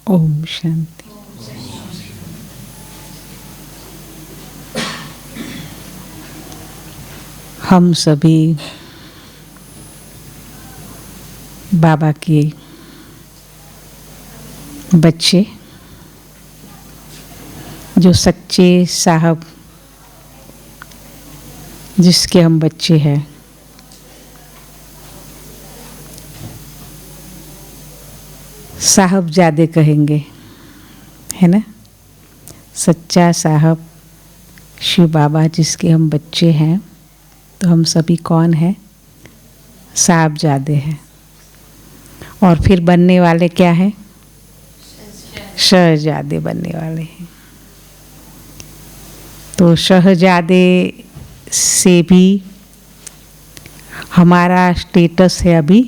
ओम शांति। हम सभी बाबा के बच्चे, जो सच्चे साहब जिसके हम बच्चे हैं, साहबजादे कहेंगे, है ना। सच्चा साहब शिव बाबा जिसके हम बच्चे हैं, तो हम सभी कौन हैं? साहबजादे हैं। और फिर बनने वाले क्या हैं? शहजादे बनने वाले हैं। तो शहजादे से भी हमारा स्टेटस है अभी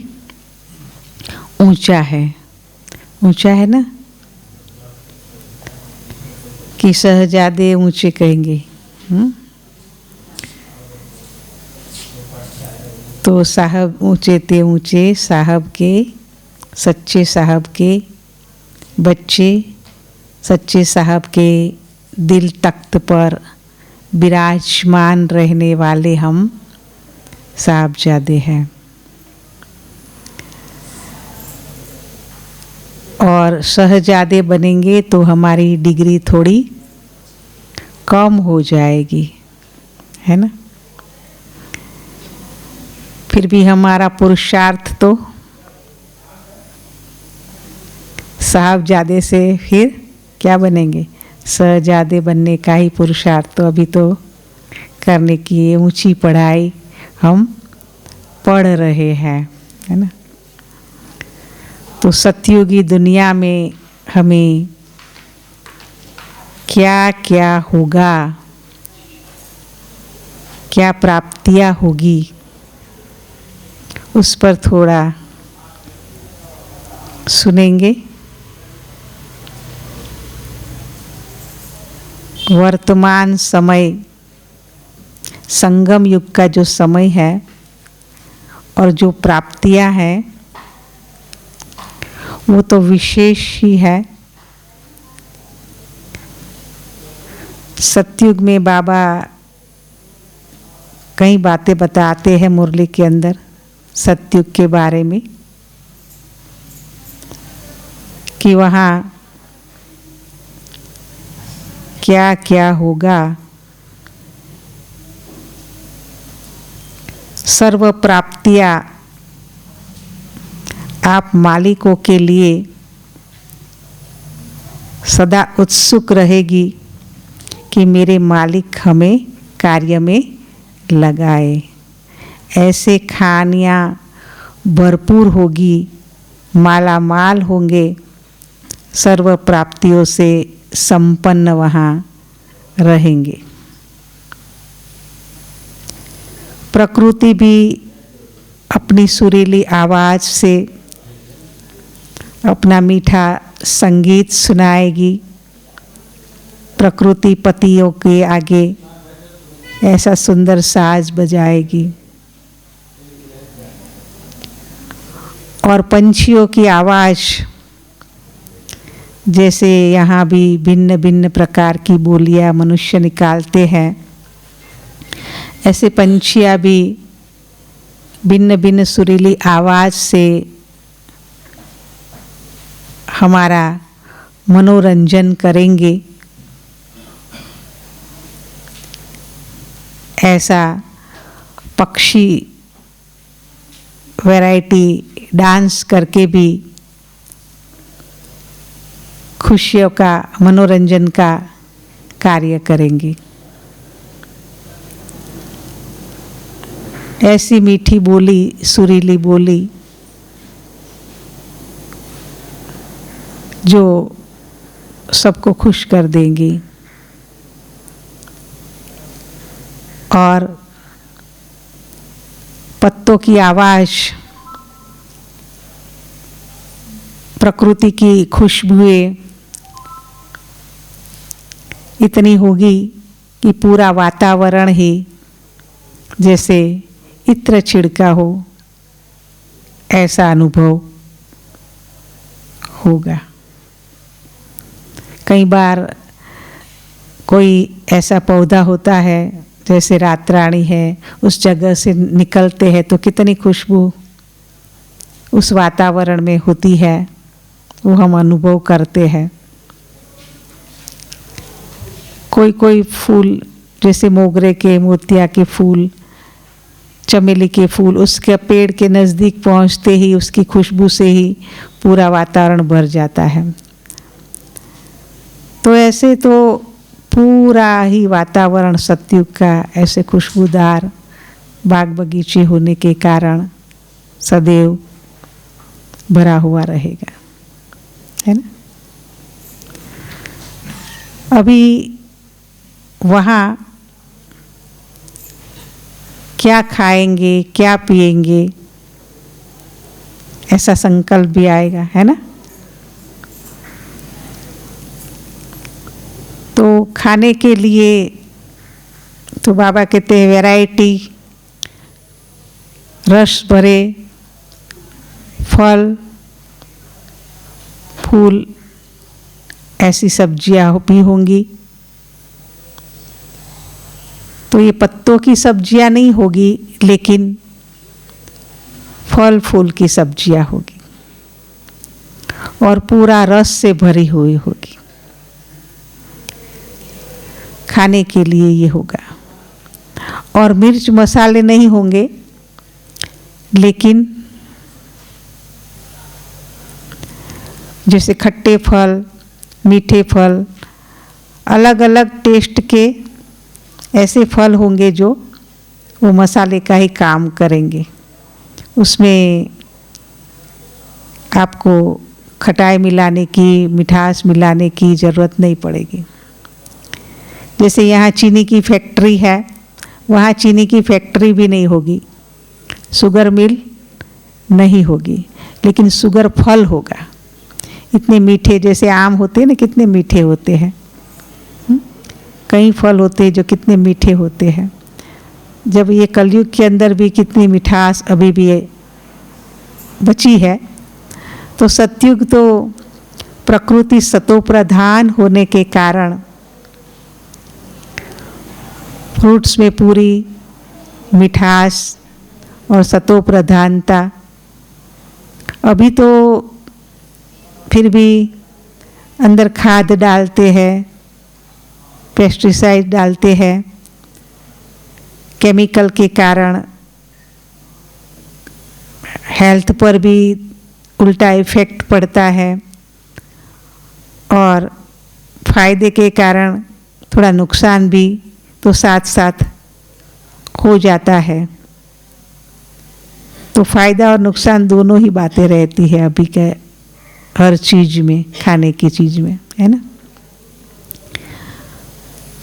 ऊंचा है। ऊंचा है ना, कि शहजादे ऊंचे कहेंगे। तो साहब ऊंचे ते ऊंचे, साहब के, सच्चे साहब के बच्चे, सच्चे साहब के दिल तख्त पर विराजमान रहने वाले हम साहबजादे हैं। और शहजादे बनेंगे तो हमारी डिग्री थोड़ी कम हो जाएगी, है ना। फिर भी हमारा पुरुषार्थ तो साहबजादे से फिर क्या बनेंगे? शहजादे बनने का ही पुरुषार्थ तो अभी तो करने की ऊंची पढ़ाई हम पढ़ रहे हैं, है ना। तो सतयुगी दुनिया में हमें क्या क्या होगा, क्या प्राप्तियां होगी, उस पर थोड़ा सुनेंगे। वर्तमान समय संगम युग का जो समय है और जो प्राप्तियां हैं वो तो विशेष ही है। सतयुग में बाबा कई बातें बताते हैं मुरली के अंदर सतयुग के बारे में, कि वहाँ क्या क्या होगा। सर्व प्राप्तियाँ आप मालिकों के लिए सदा उत्सुक रहेगी कि मेरे मालिक हमें कार्य में लगाए। ऐसे खानियाँ भरपूर होगी, माला माल होंगे, सर्व प्राप्तियों से संपन्न वहाँ रहेंगे। प्रकृति भी अपनी सुरीली आवाज़ से अपना मीठा संगीत सुनाएगी। प्रकृति पतियों के आगे ऐसा सुंदर साज बजाएगी। और पंछियों की आवाज़, जैसे यहाँ भी भिन्न भिन्न प्रकार की बोलियाँ मनुष्य निकालते हैं, ऐसे पंछियाँ भी भिन्न भिन्न सुरीली आवाज़ से हमारा मनोरंजन करेंगे। ऐसा पक्षी वैरायटी डांस करके भी खुशियों का, मनोरंजन का कार्य करेंगे। ऐसी मीठी बोली, सुरीली बोली जो सबको खुश कर देंगी। और पत्तों की आवाज़, प्रकृति की खुशबुएं इतनी होगी कि पूरा वातावरण ही जैसे इत्र छिड़का हो, ऐसा अनुभव होगा। कई बार कोई ऐसा पौधा होता है जैसे रातरानी है, उस जगह से निकलते हैं तो कितनी खुशबू उस वातावरण में होती है, वो हम अनुभव करते हैं। कोई कोई फूल जैसे मोगरे के, मोतिया के फूल, चमेली के फूल, उसके पेड़ के नज़दीक पहुंचते ही उसकी खुशबू से ही पूरा वातावरण भर जाता है। तो ऐसे तो पूरा ही वातावरण सतयुग का ऐसे खुशबूदार बाग बगीचे होने के कारण सदैव भरा हुआ रहेगा, है ना। अभी वहाँ क्या खाएंगे, क्या पिएंगे, ऐसा संकल्प भी आएगा, है ना। तो खाने के लिए तो बाबा कहते हैं वैरायटी, रस भरे फल फूल, ऐसी सब्जियां भी होंगी। तो ये पत्तों की सब्जियां नहीं होगी, लेकिन फल फूल की सब्जियां होगी और पूरा रस से भरी हुई होगी। खाने के लिए ये होगा। और मिर्च मसाले नहीं होंगे, लेकिन जैसे खट्टे फल, मीठे फल, अलग अलग टेस्ट के ऐसे फल होंगे जो वो मसाले का ही काम करेंगे। उसमें आपको खटाई मिलाने की, मिठास मिलाने की ज़रूरत नहीं पड़ेगी। जैसे यहाँ चीनी की फैक्ट्री है, वहाँ चीनी की फैक्ट्री भी नहीं होगी, शुगर मिल नहीं होगी, लेकिन शुगर फल होगा। इतने मीठे, जैसे आम होते हैं ना, कितने मीठे होते हैं, कई फल होते हैं जो कितने मीठे होते हैं। जब ये कलयुग के अंदर भी कितनी मिठास अभी भी बची है, तो सतयुग तो प्रकृति सतो प्रधान होने के कारण फ्रूट्स में पूरी मिठास और सतो प्रधानता। अभी तो फिर भी अंदर खाद डालते हैं, पेस्टिसाइड डालते हैं, केमिकल के कारण हेल्थ पर भी उल्टा इफेक्ट पड़ता है और फायदे के कारण थोड़ा नुकसान भी तो साथ साथ हो जाता है। तो फायदा और नुकसान दोनों ही बातें रहती है अभी के हर चीज़ में, खाने की चीज़ में, है ना।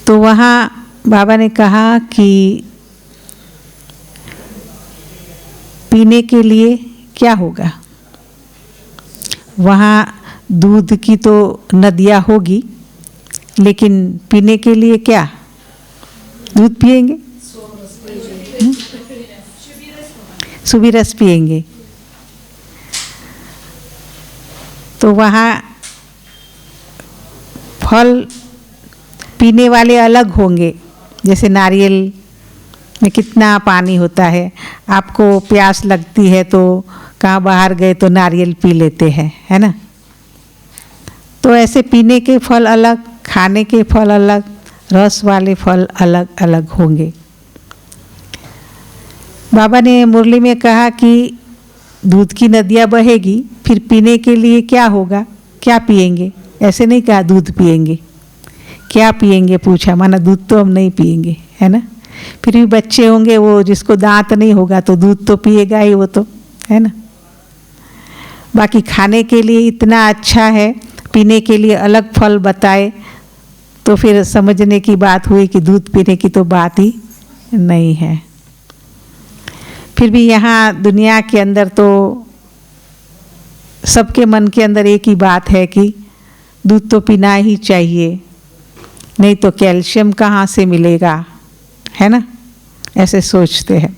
तो वहाँ बाबा ने कहा कि पीने के लिए क्या होगा। वहाँ दूध की तो नदियाँ होगी, लेकिन पीने के लिए क्या, दूध पिएंगे, सुबह रस पिएंगे। तो वहाँ फल पीने वाले अलग होंगे। जैसे नारियल में कितना पानी होता है, आपको प्यास लगती है तो कहाँ बाहर गए तो नारियल पी लेते हैं, है ना। तो ऐसे पीने के फल अलग, खाने के फल अलग, रस वाले फल अलग अलग होंगे। बाबा ने मुरली में कहा कि दूध की नदियाँ बहेगी, फिर पीने के लिए क्या होगा, क्या पिएंगे। ऐसे नहीं कहा दूध पिएंगे, क्या पिएंगे पूछा, माना दूध तो हम नहीं पिएंगे, है ना। फिर भी बच्चे होंगे, वो जिसको दांत नहीं होगा तो दूध तो पिएगा ही, वो तो, है ना। बाकी खाने के लिए इतना अच्छा है, पीने के लिए अलग फल बताए, तो फिर समझने की बात हुई कि दूध पीने की तो बात ही नहीं है। फिर भी यहाँ दुनिया के अंदर तो सबके मन के अंदर एक ही बात है कि दूध तो पीना ही चाहिए, नहीं तो कैल्शियम कहाँ से मिलेगा, है ना, ऐसे सोचते हैं।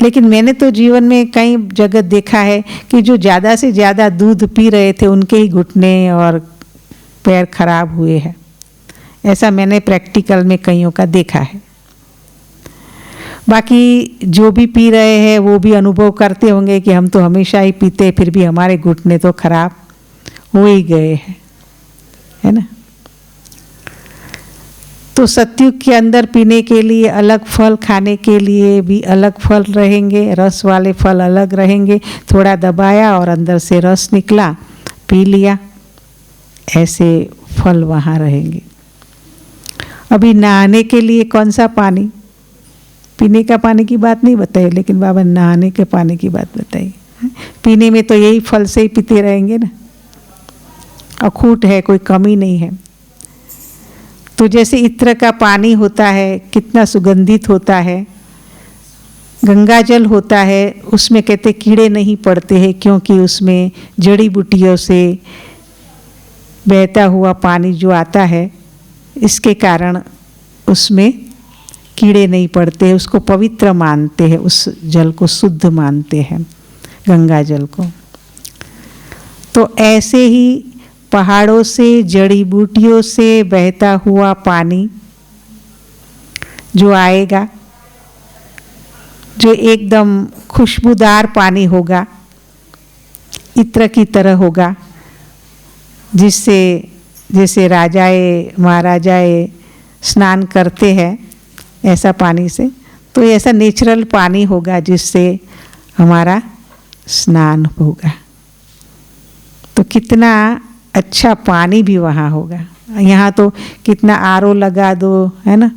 लेकिन मैंने तो जीवन में कई जगह देखा है कि जो ज़्यादा से ज़्यादा दूध पी रहे थे उनके ही घुटने और पैर खराब हुए हैं। ऐसा मैंने प्रैक्टिकल में कईयों का देखा है। बाकी जो भी पी रहे हैं वो भी अनुभव करते होंगे कि हम तो हमेशा ही पीते, फिर भी हमारे घुटने तो खराब हो ही गए हैं, है ना। तो सत्युग के अंदर पीने के लिए अलग फल, खाने के लिए भी अलग फल रहेंगे, रस वाले फल अलग रहेंगे। थोड़ा दबाया और अंदर से रस निकला, पी लिया, ऐसे फल वहाँ रहेंगे। अभी नहाने के लिए कौन सा पानी, पीने का पानी की बात नहीं बताई, लेकिन बाबा नहाने के पानी की बात बताई। पीने में तो यही फल से ही पीते रहेंगे ना, अखूट है, कोई कमी नहीं है। तो जैसे इत्र का पानी होता है, कितना सुगंधित होता है, गंगा जल होता है, उसमें कहते कीड़े नहीं पड़ते हैं, क्योंकि उसमें जड़ी बूटियों से बहता हुआ पानी जो आता है, इसके कारण उसमें कीड़े नहीं पड़ते हैं, उसको पवित्र मानते हैं, उस जल को शुद्ध मानते हैं, गंगा जल को। तो ऐसे ही पहाड़ों से, जड़ी बूटियों से बहता हुआ पानी जो आएगा, जो एकदम खुशबूदार पानी होगा, इत्र की तरह होगा, जिससे जैसे राजाए महाराजाए स्नान करते हैं ऐसा पानी से, तो ऐसा नेचुरल पानी होगा जिससे हमारा स्नान होगा। तो कितना अच्छा पानी भी वहाँ होगा। यहाँ तो कितना आरओ लगा दो, है ना,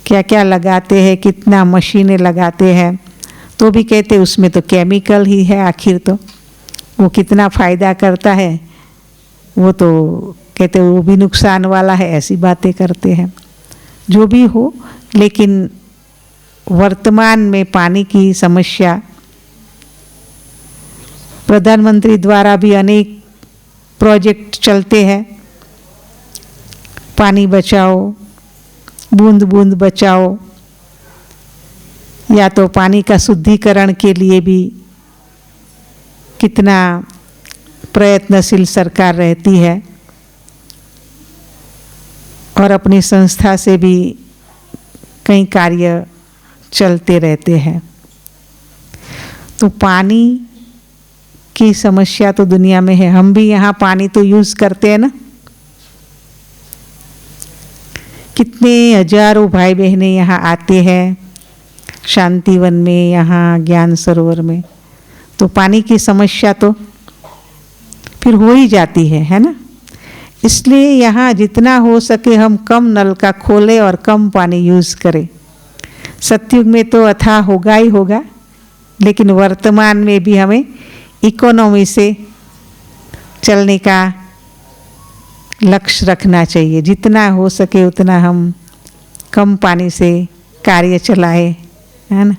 क्या क्या लगाते हैं, कितना मशीनें लगाते हैं, तो भी कहते उसमें तो केमिकल ही है आखिर, तो वो कितना फ़ायदा करता है, वो तो कहते वो भी नुकसान वाला है, ऐसी बातें करते हैं। जो भी हो, लेकिन वर्तमान में पानी की समस्या, प्रधानमंत्री द्वारा भी अनेक प्रोजेक्ट चलते हैं, पानी बचाओ, बूंद बूंद बचाओ, या तो पानी का शुद्धिकरण के लिए भी कितना प्रयत्नशील सरकार रहती है, और अपनी संस्था से भी कई कार्य चलते रहते हैं। तो पानी की समस्या तो दुनिया में है। हम भी यहाँ पानी तो यूज़ करते हैं ना, कितने हजारों भाई बहनें यहाँ आते हैं शांतिवन में, यहाँ ज्ञान सरोवर में, तो पानी की समस्या तो फिर हो ही जाती है ना। इसलिए यहाँ जितना हो सके हम कम नल का खोलें और कम पानी यूज़ करें। सतयुग में तो अथाह होगा ही होगा, लेकिन वर्तमान में भी हमें इकोनॉमी से चलने का लक्ष्य रखना चाहिए। जितना हो सके उतना हम कम पानी से कार्य चलाए, है ना।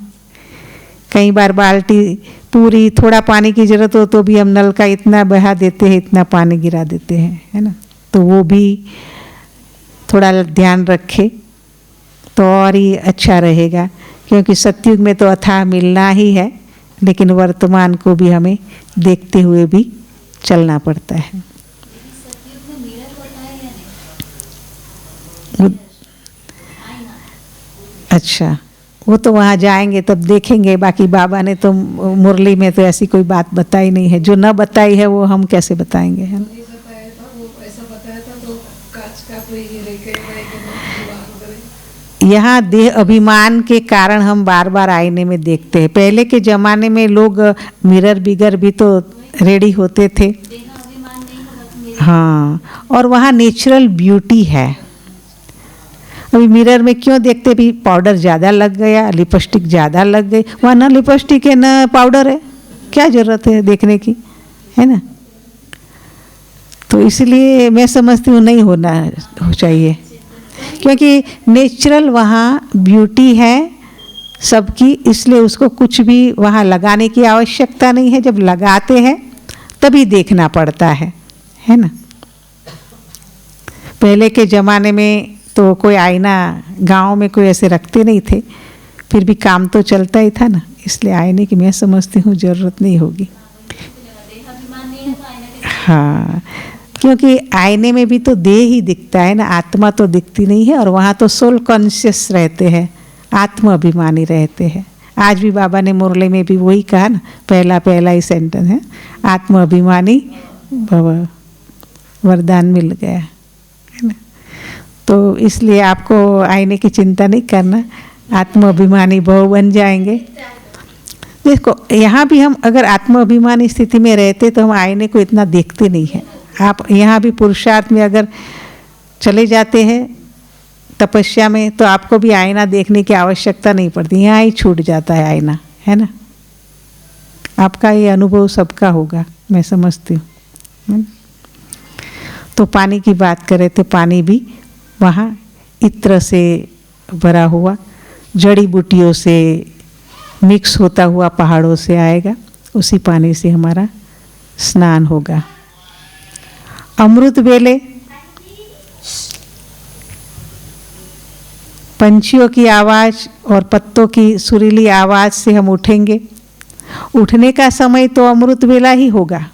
कई बार बाल्टी पूरी, थोड़ा पानी की ज़रूरत हो तो भी हम नल का इतना बहा देते हैं, इतना पानी गिरा देते हैं, है ना। तो वो भी थोड़ा ध्यान रखे तो और ही अच्छा रहेगा, क्योंकि सतयुग में तो अथाह मिलना ही है, लेकिन वर्तमान को भी हमें देखते हुए भी चलना पड़ता है। अच्छा, वो तो वहाँ जाएंगे तब देखेंगे। बाकी बाबा ने तो मुरली में तो ऐसी कोई बात बताई नहीं है, जो न बताई है वो हम कैसे बताएंगे, है ना। यहाँ देह अभिमान के कारण हम बार बार आईने में देखते हैं। पहले के ज़माने में लोग मिरर बिगर भी तो रेडी होते थे, हाँ, और वहाँ नेचुरल ब्यूटी है। अभी मिरर में क्यों देखते भी, पाउडर ज़्यादा लग गया, लिपस्टिक ज़्यादा लग गई, वहाँ ना लिपस्टिक है ना पाउडर है, क्या ज़रूरत है देखने की, है ना। तो इसलिए मैं समझती हूँ नहीं होना चाहिए, क्योंकि नेचुरल वहाँ ब्यूटी है सबकी, इसलिए उसको कुछ भी वहाँ लगाने की आवश्यकता नहीं है। जब लगाते हैं तभी देखना पड़ता है ना। पहले के ज़माने में तो कोई आईना गांव में कोई ऐसे रखते नहीं थे, फिर भी काम तो चलता ही था ना, इसलिए आईने की मैं समझती हूँ ज़रूरत नहीं होगी। हाँ, क्योंकि आईने में भी तो देह ही दिखता है ना, आत्मा तो दिखती नहीं है। और वहाँ तो सोल कॉन्शियस रहते हैं, आत्मा अभिमानी रहते हैं। आज भी बाबा ने मुरली में भी वही कहा ना, पहला ही सेंटेंस है, आत्मा अभिमानी भव, वरदान मिल गया है ना। तो इसलिए आपको आईने की चिंता नहीं करना, आत्मा अभिमानी भव बन जाएंगे। देखो यहाँ भी हम अगर आत्मा अभिमानी स्थिति में रहते तो हम आईने को इतना देखते नहीं हैं। आप यहाँ भी पुरुषार्थ में अगर चले जाते हैं तपस्या में, तो आपको भी आईना देखने की आवश्यकता नहीं पड़ती, यहाँ ही छूट जाता है आईना, है ना। आपका ये अनुभव सबका होगा, मैं समझती हूँ। तो पानी की बात करें तो पानी भी वहाँ इत्र से भरा हुआ, जड़ी बूटियों से मिक्स होता हुआ पहाड़ों से आएगा, उसी पानी से हमारा स्नान होगा। अमृत वेले पंछियों की आवाज़ और पत्तों की सुरीली आवाज़ से हम उठेंगे। उठने का समय तो अमृत वेला ही होगा,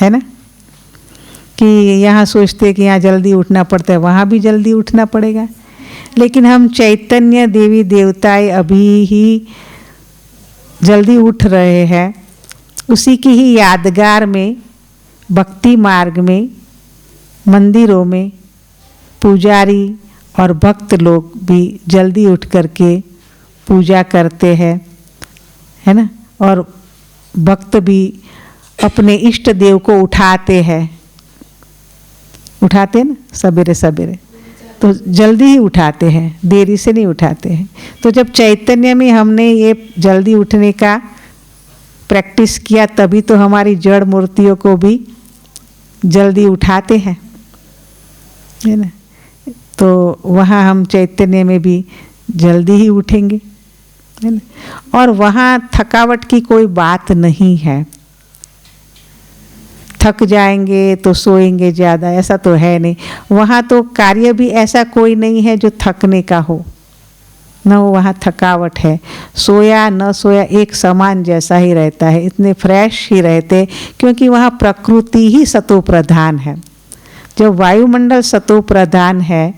है ना। कि यहाँ सोचते कि यहाँ जल्दी उठना पड़ता है, वहाँ भी जल्दी उठना पड़ेगा। लेकिन हम चैतन्य देवी देवताएं अभी ही जल्दी उठ रहे हैं, उसी की ही यादगार में भक्ति मार्ग में मंदिरों में पुजारी और भक्त लोग भी जल्दी उठ करके पूजा करते हैं, है ना। और भक्त भी अपने इष्ट देव को उठाते हैं ना सवेरे सवेरे, तो जल्दी ही उठाते हैं, देरी से नहीं उठाते हैं। तो जब चैतन्य में हमने ये जल्दी उठने का प्रैक्टिस किया, तभी तो हमारी जड़ मूर्तियों को भी जल्दी उठाते हैं, है ना। तो वहाँ हम चैतन्य में भी जल्दी ही उठेंगे, है ना। और वहाँ थकावट की कोई बात नहीं है, थक जाएंगे तो सोएंगे ज़्यादा, ऐसा तो है नहीं। वहाँ तो कार्य भी ऐसा कोई नहीं है जो थकने का हो, न वहाँ थकावट है। सोया न सोया एक समान जैसा ही रहता है, इतने फ्रेश ही रहते, क्योंकि वहाँ प्रकृति ही सतो प्रधान है। जब वायुमंडल सतो प्रधान है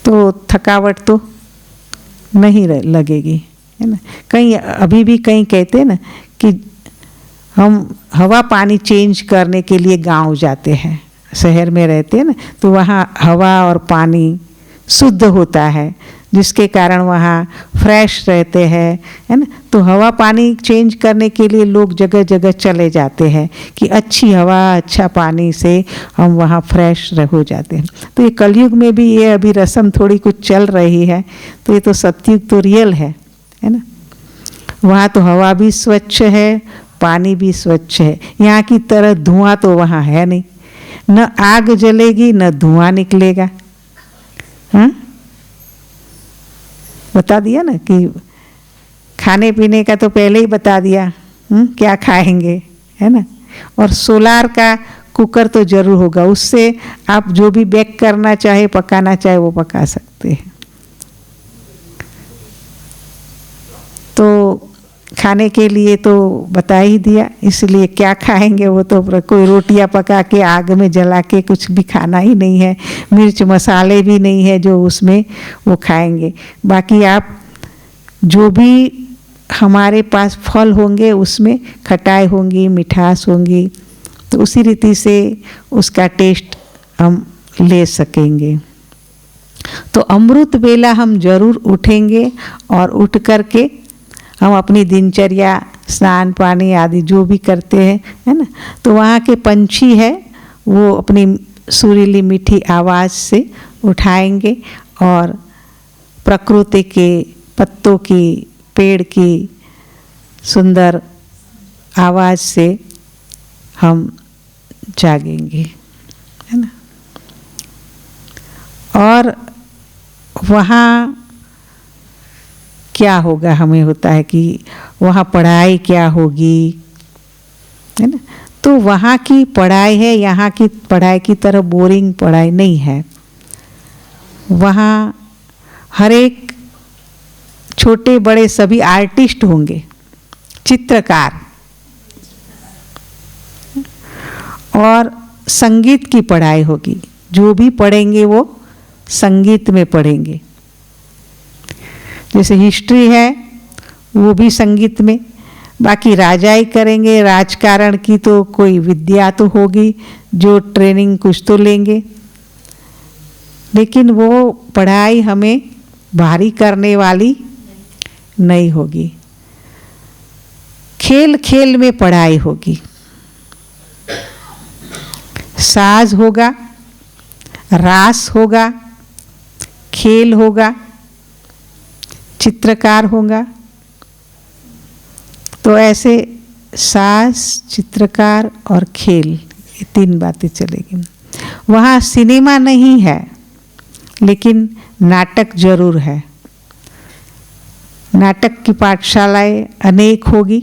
तो थकावट तो नहीं लगेगी, है ना। कहीं अभी भी कहीं कहते हैं ना कि हम हवा पानी चेंज करने के लिए गांव जाते हैं, शहर में रहते हैं ना, तो वहाँ हवा और पानी शुद्ध होता है, जिसके कारण वहाँ फ्रेश रहते हैं, है ना। तो हवा पानी चेंज करने के लिए लोग जगह जगह चले जाते हैं कि अच्छी हवा अच्छा पानी से हम वहाँ फ्रेश हो जाते हैं। तो ये कलयुग में भी ये अभी रस्म थोड़ी कुछ चल रही है, तो ये तो सतयुग तो रियल है ना। वहाँ तो हवा भी स्वच्छ है, पानी भी स्वच्छ है। यहाँ की तरह धुआं तो वहाँ है नहीं, न आग जलेगी न धुआं निकलेगा। हाँ, बता दिया ना कि खाने पीने का तो पहले ही बता दिया, क्या खाएंगे, है ना। और सोलार का कुकर तो जरूर होगा, उससे आप जो भी बेक करना चाहे पकाना चाहे वो पका सकते हैं। तो खाने के लिए तो बता ही दिया, इसलिए क्या खाएंगे वो तो कोई रोटियां पका के आग में जला के कुछ भी खाना ही नहीं है, मिर्च मसाले भी नहीं है जो उसमें वो खाएंगे। बाकी आप जो भी हमारे पास फल होंगे उसमें खटाई होंगी, मिठास होंगी, तो उसी रीति से उसका टेस्ट हम ले सकेंगे। तो अमृत वेला हम जरूर उठेंगे और उठ करके हम अपनी दिनचर्या स्नान पानी आदि जो भी करते हैं, है ना। तो वहाँ के पंछी है वो अपनी सुरीली मीठी आवाज़ से उठाएंगे और प्रकृति के पत्तों की पेड़ की सुंदर आवाज़ से हम जागेंगे, है ना। और वहाँ क्या होगा, हमें होता है कि वहाँ पढ़ाई क्या होगी, है ना। तो वहाँ की पढ़ाई है, यहाँ की पढ़ाई की तरह बोरिंग पढ़ाई नहीं है। वहाँ हर एक छोटे बड़े सभी आर्टिस्ट होंगे, चित्रकार, और संगीत की पढ़ाई होगी। जो भी पढ़ेंगे वो संगीत में पढ़ेंगे। जैसे हिस्ट्री है वो भी संगीत में, बाकी राजाई करेंगे, राजकारण की तो कोई विद्या तो होगी, जो ट्रेनिंग कुछ तो लेंगे, लेकिन वो पढ़ाई हमें भारी करने वाली नहीं होगी। खेल खेल में पढ़ाई होगी। साज होगा, रास होगा, खेल होगा, चित्रकार होगा। तो ऐसे साज, चित्रकार और खेल, ये 3 बातें चलेगी। वहाँ सिनेमा नहीं है, लेकिन नाटक जरूर है। नाटक की पाठशालाएं अनेक होगी,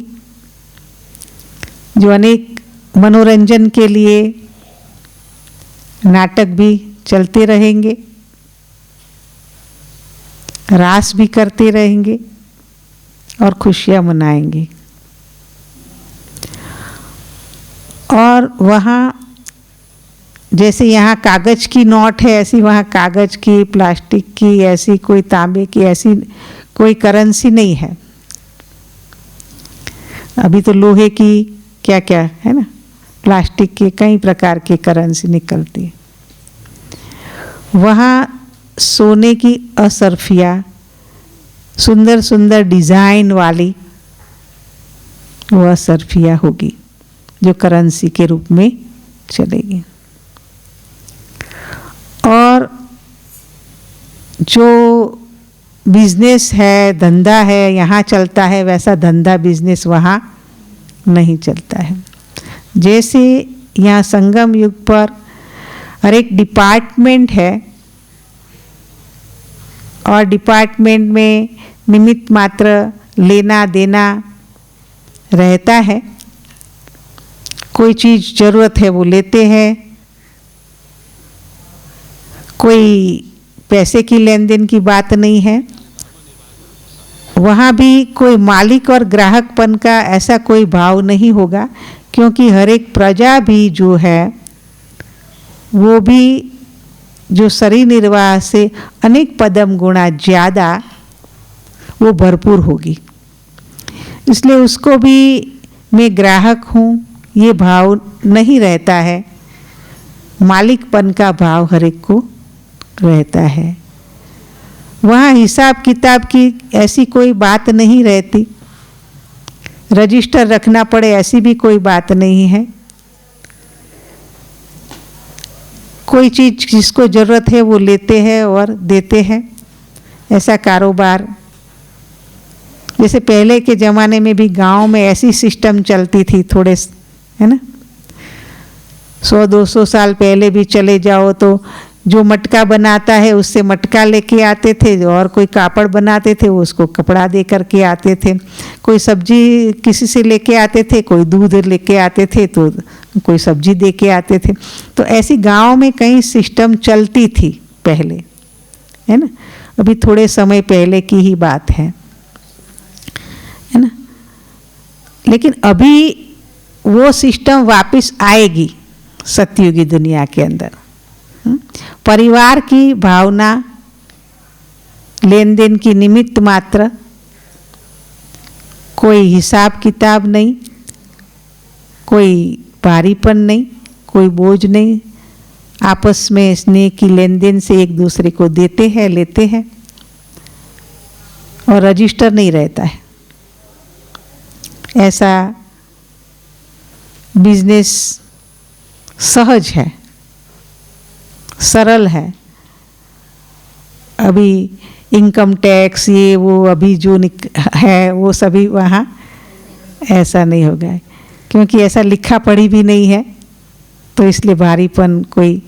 जो अनेक मनोरंजन के लिए नाटक भी चलते रहेंगे, रास भी करते रहेंगे और खुशियां मनाएंगे। और वहाँ जैसे यहाँ कागज की नोट है, ऐसी वहाँ कागज की, प्लास्टिक की, ऐसी कोई तांबे की, ऐसी कोई करेंसी नहीं है। अभी तो लोहे की क्या क्या है ना, प्लास्टिक के कई प्रकार की करेंसी निकलती है। वहाँ सोने की असरफिया, सुंदर सुंदर डिजाइन वाली वो असरफिया होगी, जो करेंसी के रूप में चलेगी। और जो बिजनेस है, धंधा है, यहाँ चलता है, वैसा धंधा बिजनेस वहाँ नहीं चलता है। जैसे यहाँ संगम युग पर हर एक डिपार्टमेंट है और डिपार्टमेंट में निमित्त मात्र लेना देना रहता है। कोई चीज़ ज़रूरत है वो लेते हैं, कोई पैसे की लेन देन की बात नहीं है। वहाँ भी कोई मालिक और ग्राहकपन का ऐसा कोई भाव नहीं होगा, क्योंकि हर एक प्रजा भी जो है वो भी जो शरीर निर्वाह से अनेक पदम गुणा ज़्यादा वो भरपूर होगी। इसलिए उसको भी मैं ग्राहक हूँ ये भाव नहीं रहता है, मालिकपन का भाव हर एक को रहता है। वहाँ हिसाब किताब की ऐसी कोई बात नहीं रहती, रजिस्टर रखना पड़े ऐसी भी कोई बात नहीं है। कोई चीज़ जिसको ज़रूरत है वो लेते हैं और देते हैं, ऐसा कारोबार। जैसे पहले के ज़माने में भी गांव में ऐसी सिस्टम चलती थी, थोड़े है ना, 100-200 साल पहले भी चले जाओ तो जो मटका बनाता है उससे मटका लेके आते थे, और कोई कापड़ बनाते थे वो उसको कपड़ा दे करके आते थे। कोई सब्जी किसी से लेके आते थे, कोई दूध लेके आते थे, तो कोई सब्जी दे के आते थे। तो ऐसी गांव में कई सिस्टम चलती थी पहले, है ना। अभी थोड़े समय पहले की ही बात है ना। लेकिन अभी वो सिस्टम वापस आएगी सतयुगी दुनिया के अंदर। परिवार की भावना, लेन देन की निमित्त मात्र, कोई हिसाब किताब नहीं, कोई भारीपन नहीं, कोई बोझ नहीं, आपस में स्नेह की लेन देन से एक दूसरे को देते हैं, लेते हैं, और रजिस्टर नहीं रहता है। ऐसा बिजनेस सहज है, सरल है। अभी इनकम टैक्स ये वो अभी जो है वो सभी वहाँ ऐसा नहीं होगा, क्योंकि ऐसा लिखा पढ़ी भी नहीं है, तो इसलिए भारीपन कोई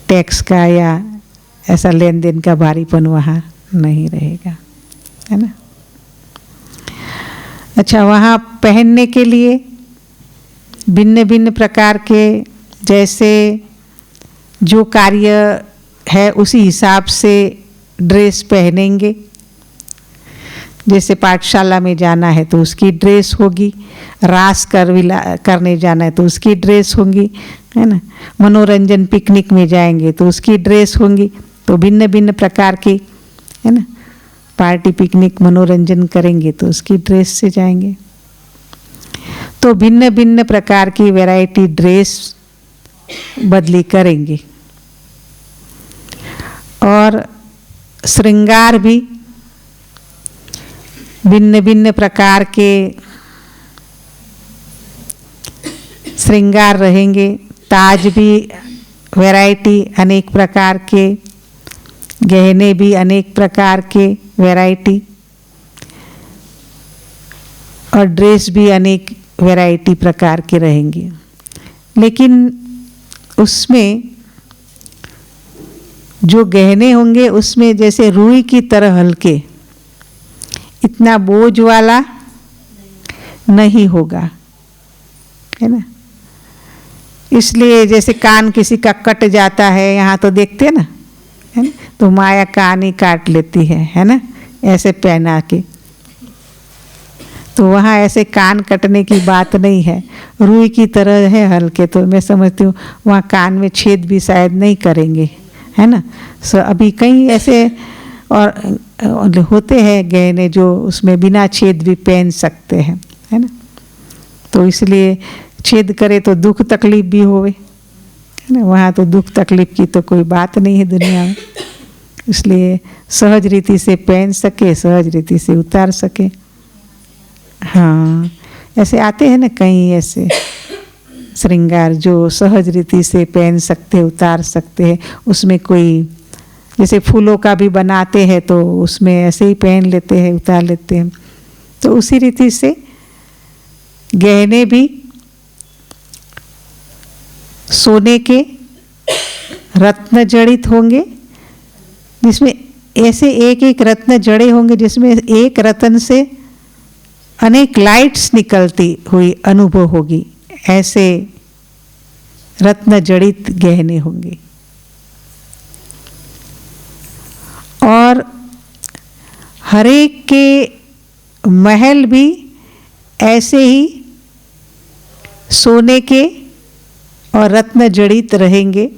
टैक्स का या ऐसा लेन देन का भारीपन वहाँ नहीं रहेगा, है ना। अच्छा, वहाँ पहनने के लिए भिन्न भिन्न प्रकार के, जैसे जो कार्य है उसी हिसाब से ड्रेस पहनेंगे। जैसे पाठशाला में जाना है तो उसकी ड्रेस होगी, रास करने जाना है तो उसकी ड्रेस होगी, है ना। मनोरंजन पिकनिक में जाएंगे तो उसकी ड्रेस होंगी। तो भिन्न भिन्न प्रकार की, है ना, पार्टी पिकनिक मनोरंजन करेंगे तो उसकी ड्रेस से जाएंगे। तो भिन्न भिन्न प्रकार की वैरायटी ड्रेस बदली करेंगे। और श्रृंगार भी भिन्न भिन्न प्रकार के श्रृंगार रहेंगे। ताज भी वैरायटी अनेक प्रकार के, गहने भी अनेक प्रकार के वैरायटी, और ड्रेस भी अनेक वैरायटी प्रकार के रहेंगे। लेकिन उसमें जो गहने होंगे उसमें जैसे रुई की तरह हल्के, इतना बोझ वाला नहीं होगा, है ना। इसलिए जैसे कान किसी का कट जाता है, यहाँ तो देखते हैं ना, है ना, तो माया कान ही काट लेती है ना, ऐसे पहना के। तो वहाँ ऐसे कान कटने की बात नहीं है, रुई की तरह है हल्के। तो मैं समझती हूँ वहाँ कान में छेद भी शायद नहीं करेंगे, है ना। सो अभी कई ऐसे और होते हैं गहने जो उसमें बिना छेद भी पहन सकते हैं, है ना। तो इसलिए छेद करे तो दुख तकलीफ भी होवे, है ना। वहाँ तो दुख तकलीफ की तो कोई बात नहीं है दुनिया में, इसलिए सहज रीति से पहन सके, सहज रीति से उतार सके। हाँ, ऐसे आते हैं ना कहीं ऐसे श्रृंगार जो सहज रीति से पहन सकते, उतार सकते हैं। उसमें कोई जैसे फूलों का भी बनाते हैं तो उसमें ऐसे ही पहन लेते हैं, उतार लेते हैं। तो उसी रीति से गहने भी सोने के रत्न जड़ित होंगे, जिसमें ऐसे एक एक रत्न जड़े होंगे, जिसमें एक रत्न से अनेक लाइट्स निकलती हुई अनुभव होगी। ऐसे रत्न जड़ित गहने होंगे। और हरेक के महल भी ऐसे ही सोने के और रत्न जड़ित रहेंगे,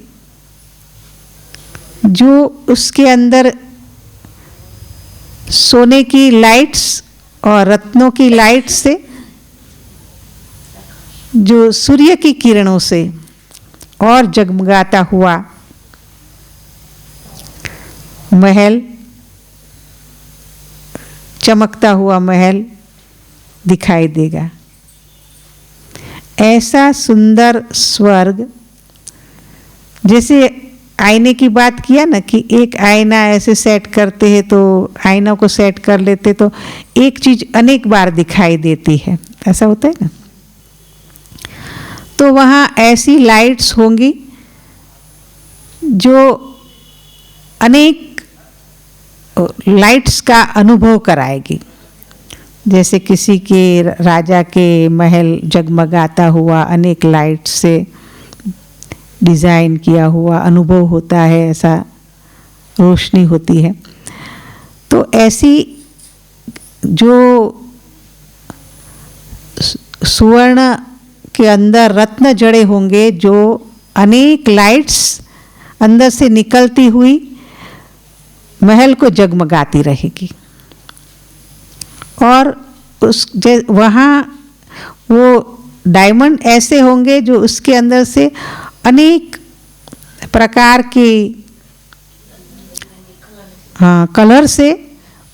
जो उसके अंदर सोने की लाइट्स और रत्नों की लाइट्स से, जो सूर्य की किरणों से और जगमगाता हुआ महल, चमकता हुआ महल दिखाई देगा। ऐसा सुंदर स्वर्ग, जैसे आईने की बात किया ना कि एक आईना ऐसे सेट करते हैं तो आईना को सेट कर लेते तो एक चीज अनेक बार दिखाई देती है, ऐसा होता है ना। तो वहाँ ऐसी लाइट्स होंगी जो अनेक लाइट्स का अनुभव कराएगी। जैसे किसी के राजा के महल जगमगाता हुआ अनेक लाइट से डिज़ाइन किया हुआ अनुभव होता है, ऐसा रोशनी होती है। तो ऐसी जो सुवर्ण के अंदर रत्न जड़े होंगे, जो अनेक लाइट्स अंदर से निकलती हुई महल को जगमगाती रहेगी। और वहाँ वो डायमंड ऐसे होंगे जो उसके अंदर से अनेक प्रकार के कलर से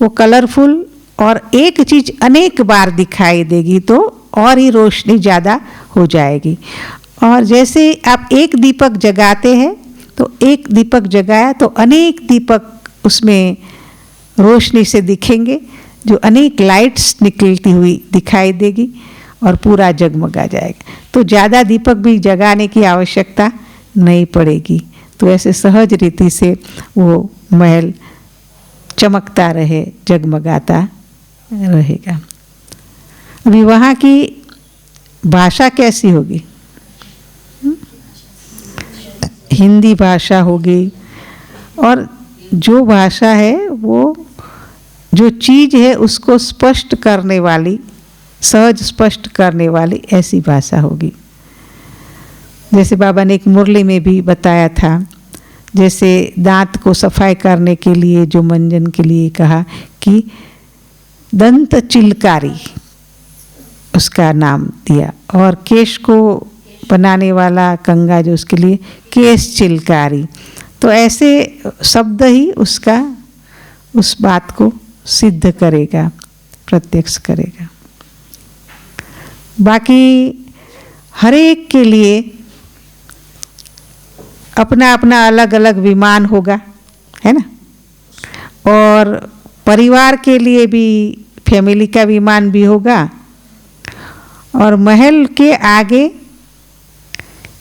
वो कलरफुल और एक चीज अनेक बार दिखाई देगी, तो और ही रोशनी ज़्यादा हो जाएगी। और जैसे आप एक दीपक जगाते हैं तो एक दीपक जगाया तो अनेक दीपक उसमें रोशनी से दिखेंगे, जो अनेक लाइट्स निकलती हुई दिखाई देगी और पूरा जगमगा जाएगा। तो ज़्यादा दीपक भी जगाने की आवश्यकता नहीं पड़ेगी। तो ऐसे सहज रीति से वो महल चमकता रहे, जगमगाता रहेगा। अभी वहाँ की भाषा कैसी होगी? हिंदी भाषा होगी। और जो भाषा है वो जो चीज़ है उसको स्पष्ट करने वाली, सहज स्पष्ट करने वाली ऐसी भाषा होगी। जैसे बाबा ने एक मुरली में भी बताया था, जैसे दांत को सफाई करने के लिए जो मंजन के लिए कहा कि दंत चिलकारी उसका नाम दिया, और केश को बनाने वाला कंगा जो उसके लिए केश चिलकारी। तो ऐसे शब्द ही उसका उस बात को सिद्ध करेगा, प्रत्यक्ष करेगा। बाकी हर एक के लिए अपना अपना अलग अलग विमान होगा, है ना। और परिवार के लिए भी फैमिली का विमान भी होगा, और महल के आगे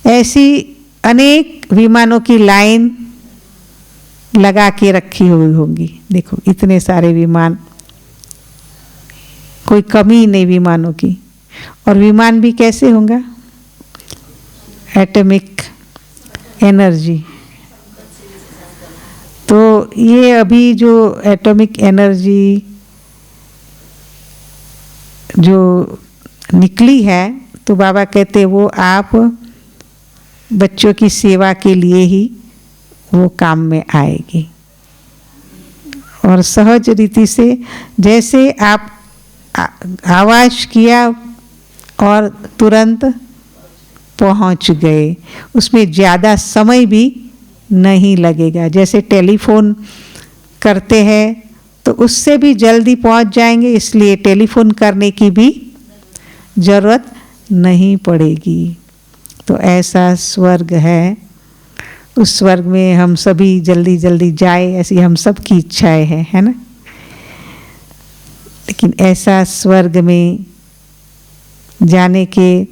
ऐसी अनेक विमानों की लाइन लगा के रखी हुई होंगी। देखो इतने सारे विमान, कोई कमी नहीं विमानों की। और विमान भी कैसे होगा? Atomic energy. तो ये अभी जो एटॉमिक एनर्जी जो निकली है, तो बाबा कहते वो आप बच्चों की सेवा के लिए ही वो काम में आएगी। और सहज रीति से जैसे आप आवाज़ किया और तुरंत पहुंच गए, उसमें ज़्यादा समय भी नहीं लगेगा। जैसे टेलीफोन करते हैं तो उससे भी जल्दी पहुंच जाएंगे, इसलिए टेलीफोन करने की भी ज़रूरत नहीं पड़ेगी। तो ऐसा स्वर्ग है, उस स्वर्ग में हम सभी जल्दी जल्दी जाए, ऐसी हम सब की इच्छाएं हैं, है ना। लेकिन ऐसा स्वर्ग में जाने के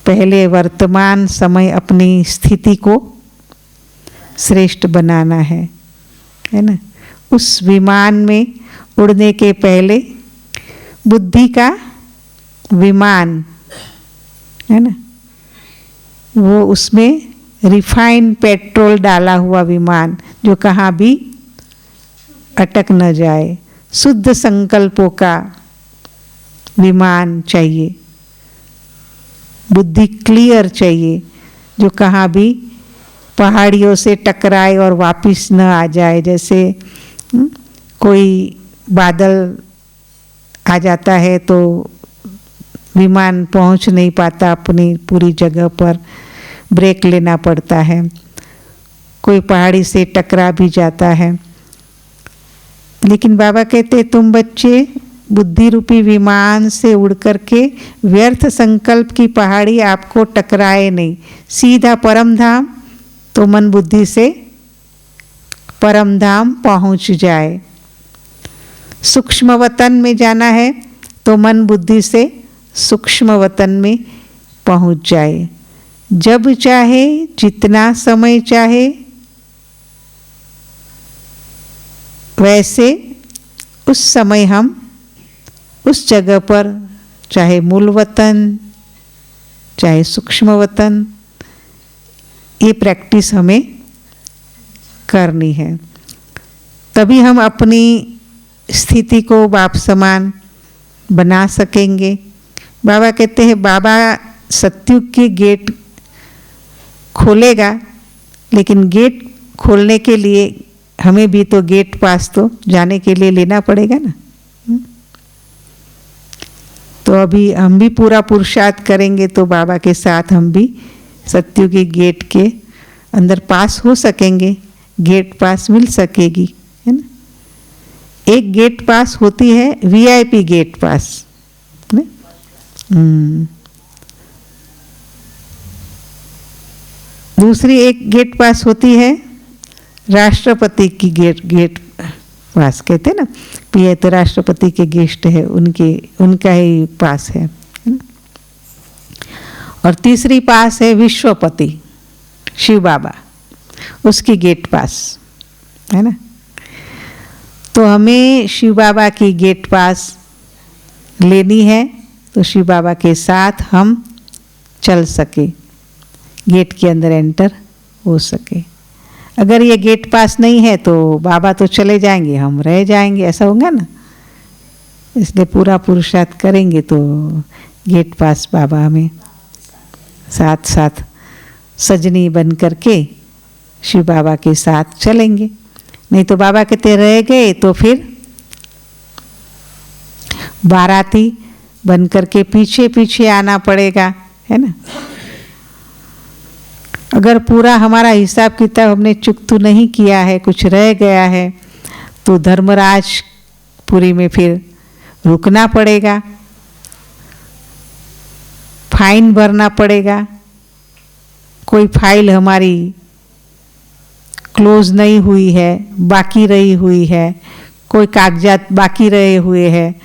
पहले वर्तमान समय अपनी स्थिति को श्रेष्ठ बनाना है ना। उस विमान में उड़ने के पहले बुद्धि का विमान है ना, वो उसमें रिफाइंड पेट्रोल डाला हुआ विमान, जो कहाँ भी अटक न जाए। शुद्ध संकल्पों का विमान चाहिए, बुद्धि क्लियर चाहिए, जो कहाँ भी पहाड़ियों से टकराए और वापस न आ जाए। जैसे कोई बादल आ जाता है तो विमान पहुंच नहीं पाता अपनी पूरी जगह पर, ब्रेक लेना पड़ता है। कोई पहाड़ी से टकरा भी जाता है। लेकिन बाबा कहते तुम बच्चे बुद्धि रूपी विमान से उड़ करके व्यर्थ संकल्प की पहाड़ी आपको टकराए नहीं, सीधा परम धाम, तो मन बुद्धि से परम धाम पहुंच जाए। सूक्ष्म वतन में जाना है तो मन बुद्धि से सूक्ष्म वतन में पहुंच जाए। जब चाहे, जितना समय चाहे, वैसे उस समय हम उस जगह पर, चाहे मूल वतन चाहे सूक्ष्म वतन, ये प्रैक्टिस हमें करनी है। तभी हम अपनी स्थिति को बाप समान बना सकेंगे। बाबा कहते हैं बाबा सत्युग के गेट खोलेगा, लेकिन गेट खोलने के लिए हमें भी तो गेट पास तो जाने के लिए लेना पड़ेगा ना। तो अभी हम भी पूरा पुरुषार्थ करेंगे तो बाबा के साथ हम भी सत्युगी गेट के अंदर पास हो सकेंगे, गेट पास मिल सकेगी, है ना। एक गेट पास होती है वीआईपी गेट पास, है ना। दूसरी एक गेट पास होती है राष्ट्रपति की गेट पास, कहते हैं ना, पीए तो राष्ट्रपति के गेस्ट है, उनका ही पास है ना। और तीसरी पास है विश्वपति शिव बाबा, उसकी गेट पास, है ना। तो हमें शिव बाबा की गेट पास लेनी है, तो शिव बाबा के साथ हम चल सके, गेट के अंदर एंटर हो सके। अगर ये गेट पास नहीं है तो बाबा तो चले जाएंगे, हम रह जाएंगे, ऐसा होगा ना। इसलिए पूरा पुरुषार्थ करेंगे तो गेट पास बाबा हमें साथ साथ सजनी बन करके शिव बाबा के साथ चलेंगे। नहीं तो बाबा कहते रह गए तो फिर बाराती बन करके पीछे पीछे आना पड़ेगा, है ना। अगर पूरा हमारा हिसाब किताब हमने चुकतू नहीं किया है, कुछ रह गया है, तो धर्मराज पुरी में फिर रुकना पड़ेगा, फाइन भरना पड़ेगा। कोई फाइल हमारी क्लोज नहीं हुई है, बाकी रही हुई है, कोई कागजात बाकी रहे हुए हैं,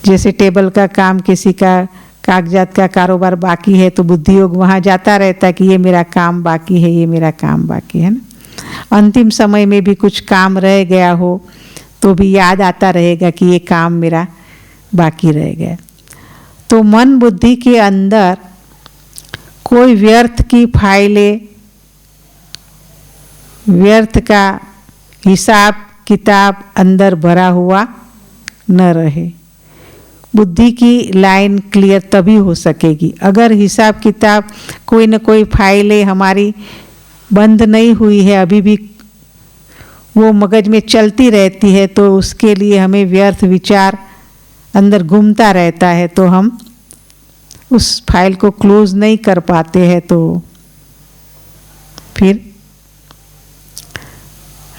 जैसे टेबल का काम, किसी का कागजात का कारोबार बाकी है तो बुद्धि योग वहाँ जाता रहता है कि ये मेरा काम बाकी है, ये मेरा काम बाकी है ना। अंतिम समय में भी कुछ काम रह गया हो तो भी याद आता रहेगा कि ये काम मेरा बाकी रह गया। तो मन बुद्धि के अंदर कोई व्यर्थ की फाइलें, व्यर्थ का हिसाब किताब अंदर भरा हुआ न रहे। बुद्धि की लाइन क्लियर तभी हो सकेगी अगर हिसाब किताब, कोई न कोई फाइलें हमारी बंद नहीं हुई है, अभी भी वो मगज में चलती रहती है, तो उसके लिए हमें व्यर्थ विचार अंदर घूमता रहता है, तो हम उस फाइल को क्लोज नहीं कर पाते हैं, तो फिर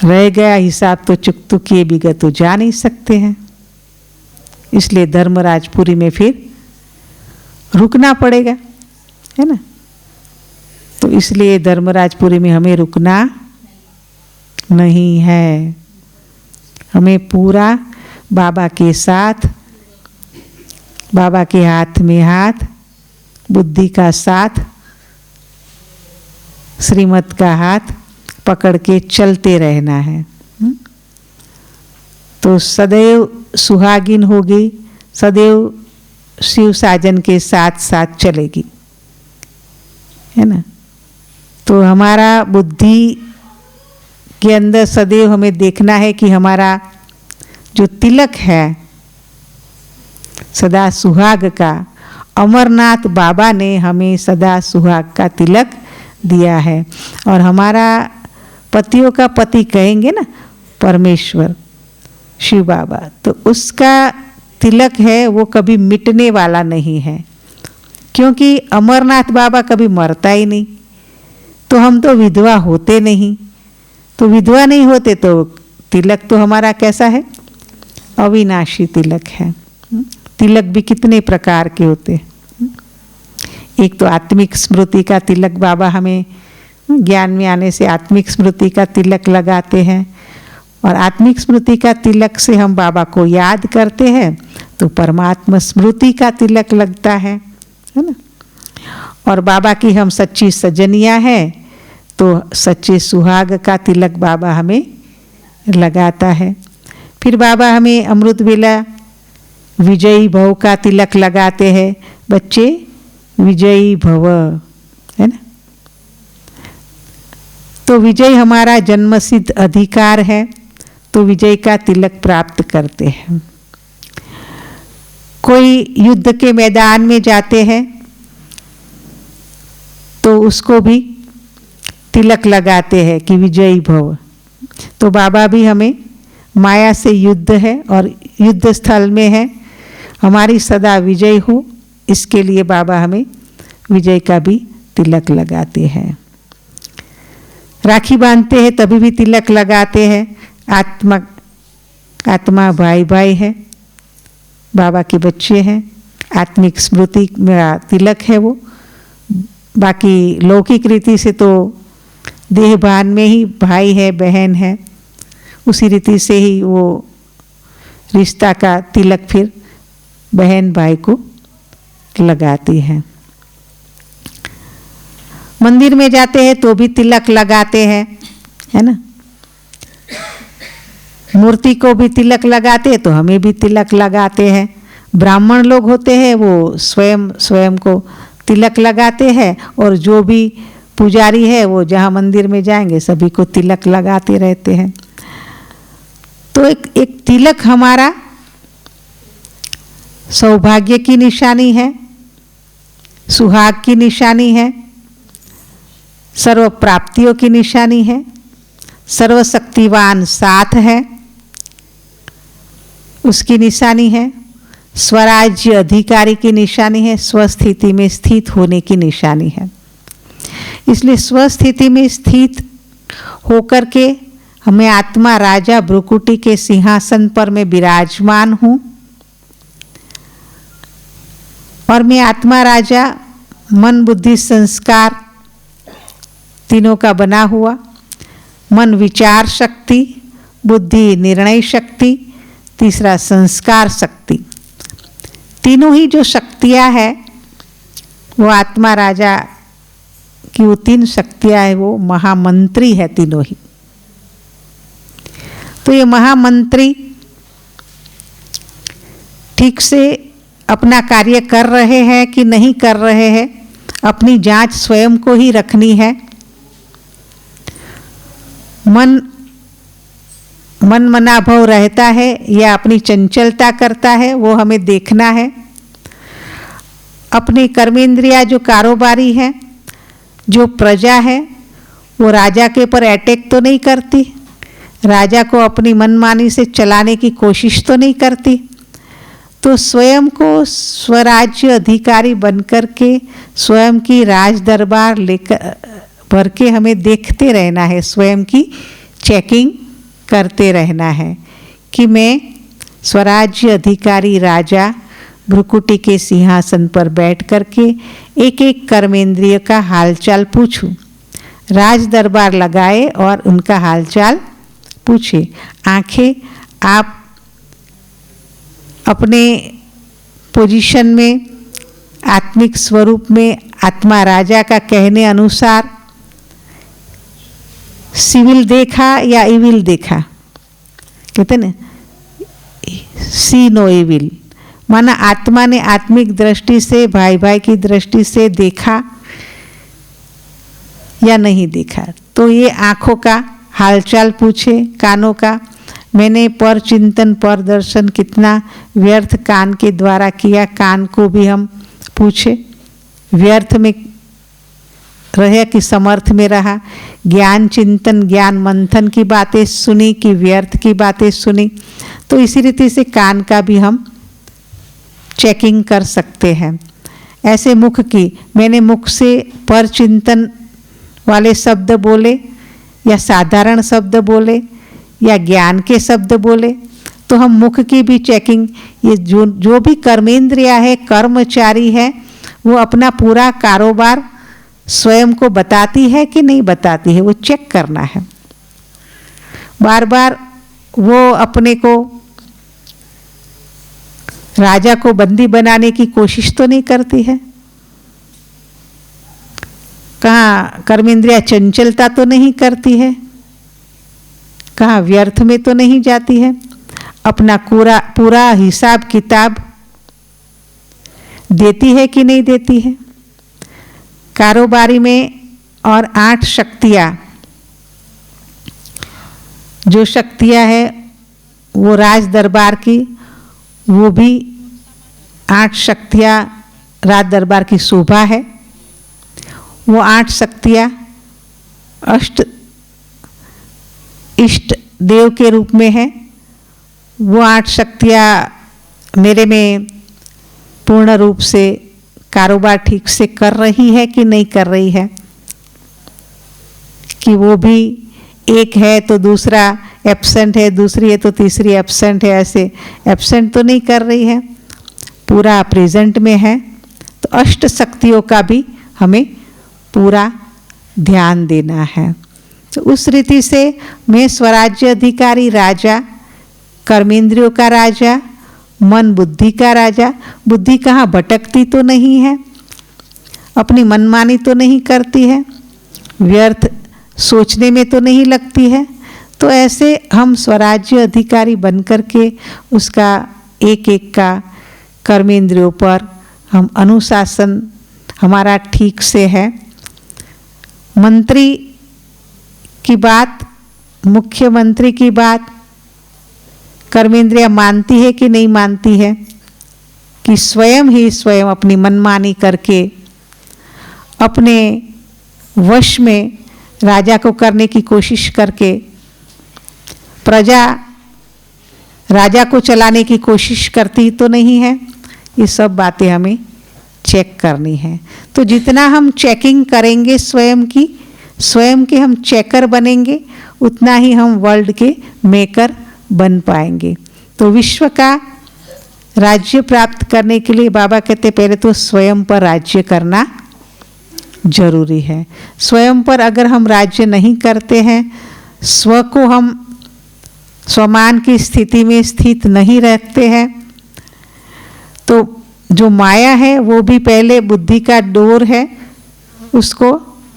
रह गया हिसाब तो चुकतू किए बिगत तो जा नहीं सकते हैं। इसलिए धर्मराजपुरी में फिर रुकना पड़ेगा, है ना। तो इसलिए धर्मराजपुरी में हमें रुकना नहीं है, हमें पूरा बाबा के साथ, बाबा के हाथ में हाथ, बुद्धि का साथ, श्रीमत का हाथ पकड़ के चलते रहना है। तो सदैव सुहागिन होगी, सदैव शिव साजन के साथ साथ चलेगी, है ना। तो हमारा बुद्धि के अंदर सदैव हमें देखना है कि हमारा जो तिलक है सदा सुहाग का, अमरनाथ बाबा ने हमें सदा सुहाग का तिलक दिया है। और हमारा पतियों का पति कहेंगे ना परमेश्वर शिव बाबा, तो उसका तिलक है वो कभी मिटने वाला नहीं है, क्योंकि अमरनाथ बाबा कभी मरता ही नहीं। तो हम तो विधवा होते नहीं, तो विधवा नहीं होते तो तिलक तो हमारा कैसा है, अविनाशी तिलक है। तिलक भी कितने प्रकार के होते हैं। एक तो आत्मिक स्मृति का तिलक, बाबा हमें ज्ञान में आने से आत्मिक स्मृति का तिलक लगाते हैं, और आत्मिक स्मृति का तिलक से हम बाबा को याद करते हैं तो परमात्मा स्मृति का तिलक लगता है ना। और बाबा की हम सच्ची सजनिया है तो सच्चे सुहाग का तिलक बाबा हमें लगाता है। फिर बाबा हमें अमृत वेला विजयी भव का तिलक लगाते हैं, बच्चे विजयी भव, है ना। तो विजय हमारा जन्मसिद्ध अधिकार है, तो विजय का तिलक प्राप्त करते हैं। कोई युद्ध के मैदान में जाते हैं तो उसको भी तिलक लगाते हैं कि विजयी भव। तो बाबा भी हमें माया से युद्ध है और युद्ध स्थल में है, हमारी सदा विजय हो, इसके लिए बाबा हमें विजय का भी तिलक लगाते हैं। राखी बांधते हैं तभी भी तिलक लगाते हैं। आत्मा भाई भाई है, बाबा के बच्चे हैं, आत्मिक स्मृति मेरा तिलक है वो। बाकी लौकिक रीति से तो देहभान में ही भाई है बहन है, उसी रीति से ही वो रिश्ता का तिलक फिर बहन भाई को लगाती है। मंदिर में जाते हैं तो भी तिलक लगाते हैं, है ना। मूर्ति को भी तिलक लगाते हैं तो हमें भी तिलक लगाते हैं। ब्राह्मण लोग होते हैं वो स्वयं को तिलक लगाते हैं, और जो भी पुजारी है वो जहाँ मंदिर में जाएंगे सभी को तिलक लगाते रहते हैं। तो एक तिलक हमारा सौभाग्य की निशानी है, सुहाग की निशानी है, सर्व प्राप्तियों की निशानी है, सर्वशक्तिवान साथ है उसकी निशानी है, स्वराज्य अधिकारी की निशानी है, स्वस्थिति में स्थित होने की निशानी है। इसलिए स्वस्थिति में स्थित होकर के हमें आत्मा राजा भ्रुकुटी के सिंहासन पर मैं विराजमान हूँ और मैं आत्मा राजा मन बुद्धि संस्कार तीनों का बना हुआ, मन विचार शक्ति, बुद्धि निर्णय शक्ति, तीसरा संस्कार शक्ति, तीनों ही जो शक्तियाँ हैं वो आत्मा राजा की वो तीन शक्तियाँ हैं, वो महामंत्री है तीनों ही। तो ये महामंत्री ठीक से अपना कार्य कर रहे हैं कि नहीं कर रहे हैं, अपनी जांच स्वयं को ही रखनी है। मन मनाभाव रहता है या अपनी चंचलता करता है, वो हमें देखना है। अपनी कर्मेंद्रियां जो कारोबारी है, जो प्रजा है, वो राजा के ऊपर अटैक तो नहीं करती, राजा को अपनी मनमानी से चलाने की कोशिश तो नहीं करती। तो स्वयं को स्वराज्य अधिकारी बनकर के स्वयं की राज दरबार लेकर भर के हमें देखते रहना है, स्वयं की चेकिंग करते रहना है कि मैं स्वराज्य अधिकारी राजा भ्रुकुटी के सिंहासन पर बैठ करके एक एक कर्मेंद्रिय का हालचाल पूछूं, राज दरबार लगाए और उनका हालचाल पूछे। आंखें आप अपने पोजीशन में आत्मिक स्वरूप में आत्मा राजा का कहने अनुसार सिविल देखा या इविल देखा, कहते ना सी नो इविल, माना आत्मा ने आत्मिक दृष्टि से भाई भाई की दृष्टि से देखा या नहीं देखा। तो ये आँखों का हालचाल पूछे, कानों का मैंने पर चिंतन पर दर्शन कितना व्यर्थ कान के द्वारा किया, कान को भी हम पूछे व्यर्थ में रहे कि समर्थ में रहा, ज्ञान चिंतन ज्ञान मंथन की बातें सुनी कि व्यर्थ की बातें सुनी। तो इसी रीति से कान का भी हम चेकिंग कर सकते हैं। ऐसे मुख की, मैंने मुख से पर चिंतन वाले शब्द बोले या साधारण शब्द बोले या ज्ञान के शब्द बोले, तो हम मुख की भी चेकिंग, ये जो भी कर्मेंद्रिया है, कर्मचारी है, वो अपना पूरा कारोबार स्वयं को बताती है कि नहीं बताती है, वो चेक करना है। बार बार वो अपने को राजा को बंदी बनाने की कोशिश तो नहीं करती है, कहाँ कर्मेंद्रिया चंचलता तो नहीं करती है, कहाँ व्यर्थ में तो नहीं जाती है, अपना पूरा हिसाब किताब देती है कि नहीं देती है। कारोबारी में और 8 शक्तियाँ, जो शक्तियाँ है वो राज दरबार की, वो भी 8 शक्तियाँ राज दरबार की शोभा है। वो 8 शक्तियाँ इष्ट देव के रूप में है। वो 8 शक्तियाँ मेरे में पूर्ण रूप से कारोबार ठीक से कर रही है कि नहीं कर रही है, कि वो भी एक है तो दूसरा एब्सेंट है, दूसरी है तो तीसरी एब्सेंट है, ऐसे एब्सेंट तो नहीं कर रही है, पूरा प्रेजेंट में है। तो अष्ट शक्तियों का भी हमें पूरा ध्यान देना है। तो उस रीति से मैं स्वराज्य अधिकारी राजा, कर्मेंद्रियों का राजा, मन बुद्धि का राजा, बुद्धि कहाँ भटकती तो नहीं है, अपनी मनमानी तो नहीं करती है, व्यर्थ सोचने में तो नहीं लगती है। तो ऐसे हम स्वराज्य अधिकारी बनकर के उसका एक एक का कर्मेंद्रियों पर हम अनुशासन हमारा ठीक से है, मंत्री की बात, मुख्यमंत्री की बात कर्मेंद्रिया मानती है कि नहीं मानती है, कि स्वयं ही स्वयं अपनी मनमानी करके अपने वश में राजा को करने की कोशिश करके प्रजा राजा को चलाने की कोशिश करती तो नहीं है। ये सब बातें हमें चेक करनी है। तो जितना हम चेकिंग करेंगे स्वयं की, स्वयं के हम चेकर बनेंगे, उतना ही हम वर्ल्ड के मेकर बन पाएंगे। तो विश्व का राज्य प्राप्त करने के लिए बाबा कहते पहले तो स्वयं पर राज्य करना जरूरी है। स्वयं पर अगर हम राज्य नहीं करते हैं, स्व को हम स्वमान की स्थिति में स्थित नहीं रखते हैं, तो जो माया है वो भी पहले बुद्धि का डोर है, उसको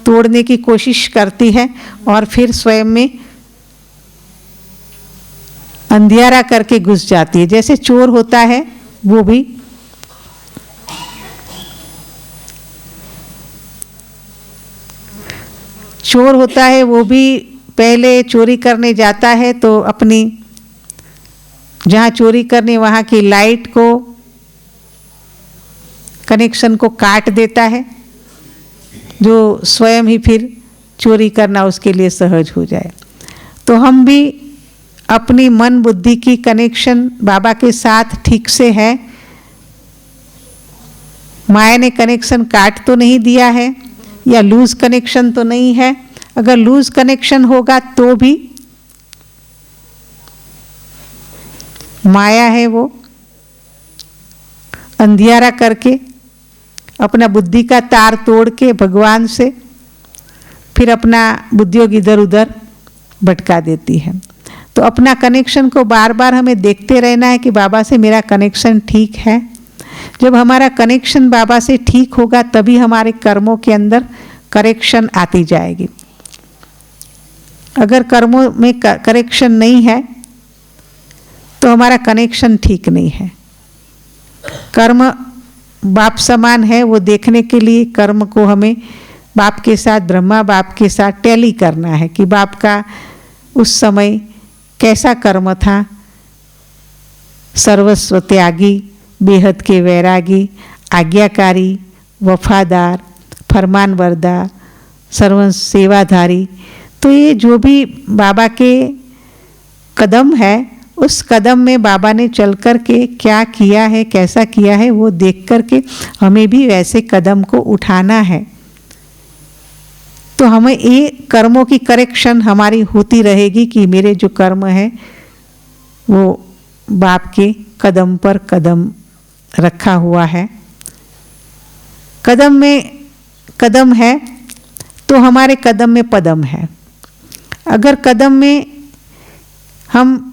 तोड़ने की कोशिश करती है और फिर स्वयं में अंधियारा करके घुस जाती है। जैसे चोर होता है वो भी चोर होता है, वो भी पहले चोरी करने जाता है तो अपनी जहाँ चोरी करने वहाँ की लाइट को कनेक्शन को काट देता है, जो स्वयं ही फिर चोरी करना उसके लिए सहज हो जाए। तो हम भी अपनी मन बुद्धि की कनेक्शन बाबा के साथ ठीक से है, माया ने कनेक्शन काट तो नहीं दिया है या लूज कनेक्शन तो नहीं है। अगर लूज कनेक्शन होगा तो भी माया है वो अंधियारा करके अपना बुद्धि का तार तोड़ के भगवान से फिर अपना बुद्धियोग इधर उधर भटका देती है। तो अपना कनेक्शन को बार बार हमें देखते रहना है कि बाबा से मेरा कनेक्शन ठीक है। जब हमारा कनेक्शन बाबा से ठीक होगा तभी हमारे कर्मों के अंदर करेक्शन आती जाएगी। अगर कर्मों में करेक्शन नहीं है तो हमारा कनेक्शन ठीक नहीं है। कर्म बाप समान है, वो देखने के लिए कर्म को हमें बाप के साथ, ब्रह्मा बाप के साथ टैली करना है कि बाप का उस समय कैसा कर्म था। सर्वस्व त्यागी, बेहद के वैरागी, आज्ञाकारी, वफादार, फरमानबरदार, सर्व सेवाधारी। तो ये जो भी बाबा के कदम है, उस कदम में बाबा ने चल कर के क्या किया है, कैसा किया है, वो देख कर के हमें भी वैसे कदम को उठाना है। तो हमें ये कर्मों की करेक्शन हमारी होती रहेगी कि मेरे जो कर्म है वो बाप के कदम पर कदम रखा हुआ है। कदम में कदम है तो हमारे कदम में पदम है। अगर कदम में हम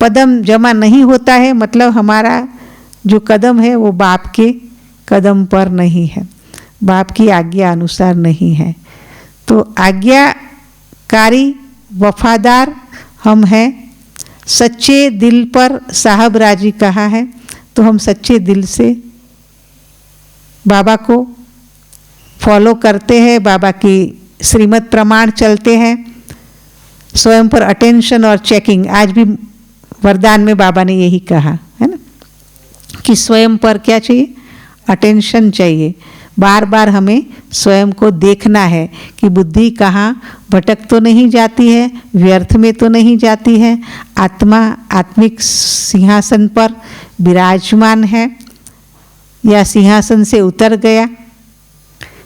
पदम जमा नहीं होता है, मतलब हमारा जो कदम है वो बाप के कदम पर नहीं है, बाप की आज्ञा अनुसार नहीं है। तो आज्ञाकारी, वफादार हम हैं। सच्चे दिल पर साहब राजी कहा है, तो हम सच्चे दिल से बाबा को फॉलो करते हैं, बाबा की श्रीमत प्रमाण चलते हैं। स्वयं पर अटेंशन और चेकिंग, आज भी वरदान में बाबा ने यही कहा है ना कि स्वयं पर क्या चाहिए, अटेंशन चाहिए। बार बार हमें स्वयं को देखना है कि बुद्धि कहाँ भटक तो नहीं जाती है, व्यर्थ में तो नहीं जाती है, आत्मा आत्मिक सिंहासन पर विराजमान है या सिंहासन से उतर गया।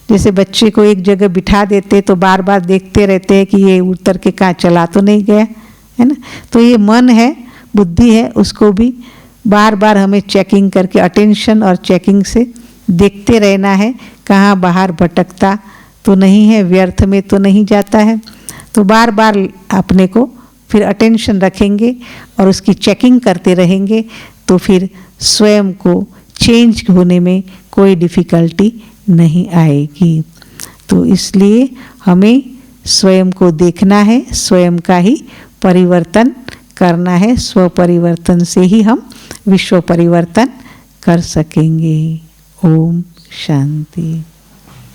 जैसे बच्चे को एक जगह बिठा देते तो बार बार देखते रहते हैं कि ये उतर के कहाँ चला तो नहीं गया, है ना। तो ये मन है, बुद्धि है, उसको भी बार बार हमें चेकिंग करके अटेंशन और चेकिंग से देखते रहना है, कहाँ बाहर भटकता तो नहीं है, व्यर्थ में तो नहीं जाता है। तो बार बार अपने को फिर अटेंशन रखेंगे और उसकी चेकिंग करते रहेंगे, तो फिर स्वयं को चेंज होने में कोई डिफ़िकल्टी नहीं आएगी। तो इसलिए हमें स्वयं को देखना है, स्वयं का ही परिवर्तन करना है। स्व परिवर्तन से ही हम विश्व परिवर्तन कर सकेंगे। ओम शांति।